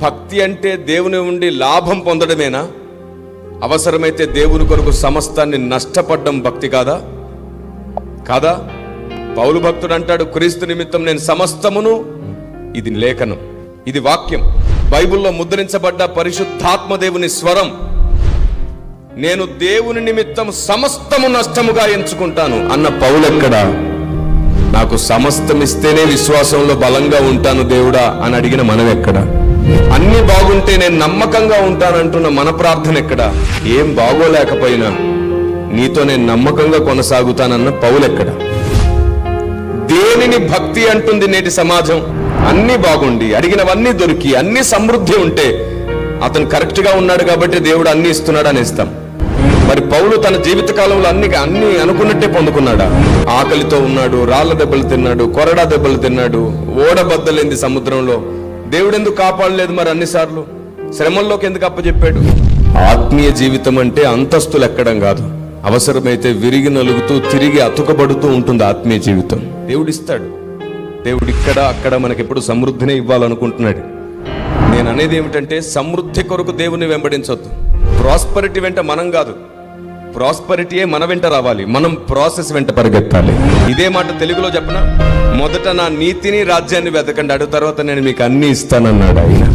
భక్తి అంటే దేవుని ఉండి లాభం పొందడమేనా? అవసరమైతే దేవుని కొరకు సమస్తాన్ని నష్టపడ్డం భక్తి కాదా? కాదా? పౌలు భక్తుడు అంటాడు, క్రీస్తు నిమిత్తం నేను సమస్తమును, ఇది లేఖనం, ఇది వాక్యం, బైబిల్లో ముద్రించబడ్డ పరిశుద్ధాత్మ దేవుని స్వరం, నేను దేవుని నిమిత్తం సమస్తము నష్టముగా ఎంచుకుంటాను అన్న పౌలెక్కడా? నాకు సమస్తం ఇస్తేనే విశ్వాసంలో బలంగా ఉంటాను దేవుడా అని అడిగిన మనం ఎక్కడ? అన్ని బాగుంటే నేను నమ్మకంగా ఉంటానంటున్న మన ప్రార్థన ఎక్కడ? ఏం బాగోలేకపోయినా నీతో నేను నమ్మకంగా కొనసాగుతానన్న పౌలెక్కడ? దేనిని భక్తి అంటుంది నేటి సమాజం? అన్ని బాగుండి, అడిగినవన్నీ దొరికి, అన్ని సమృద్ధి ఉంటే అతను కరెక్ట్ గా ఉన్నాడు కాబట్టి దేవుడు అన్ని ఇస్తున్నాడు అని ఇస్తాం. మరి పౌలు తన జీవిత కాలంలో అన్ని అనుకున్నట్టే పొందుకున్నాడా? ఆకలితో ఉన్నాడు, రాళ్ల దెబ్బలు తిన్నాడు, కొరడా దెబ్బలు తిన్నాడు, ఓడబద్దలేంది సముద్రంలో. దేవుడు ఎందుకు కాపాడలేదు మరి అన్నిసార్లు? శ్రమల్లోకి ఎందుకు అప్పచెప్పాడు? ఆత్మీయ జీవితం అంటే అంతస్తులు ఎక్కడం కాదు, అవసరమైతే విరిగి నలుగుతూ తిరిగి అతుకబడుతూ ఉంటుంది ఆత్మీయ జీవితం. దేవుడు ఇస్తాడు. దేవుడు ఇక్కడ అక్కడ మనకెప్పుడు సమృద్ధినే ఇవ్వాలనుకుంటున్నాడు. నేను అనేది ఏమిటంటే, సమృద్ధి కొరకు దేవుని వెంబడించొద్దు. ప్రాస్పరిటీ వెంట మనం కాదు, ప్రాస్పరిటీయే మన వెంట రావాలి, మనం ప్రాసెస్ వెంట పరిగెత్తాలి. ఇదే మాట తెలుగులో చెప్పనా? మొదట నా నీతిని రాజ్యాన్ని వెతకండి, అడు తర్వాత నేను మీకు అన్ని ఇస్తానన్నాడు ఆయన.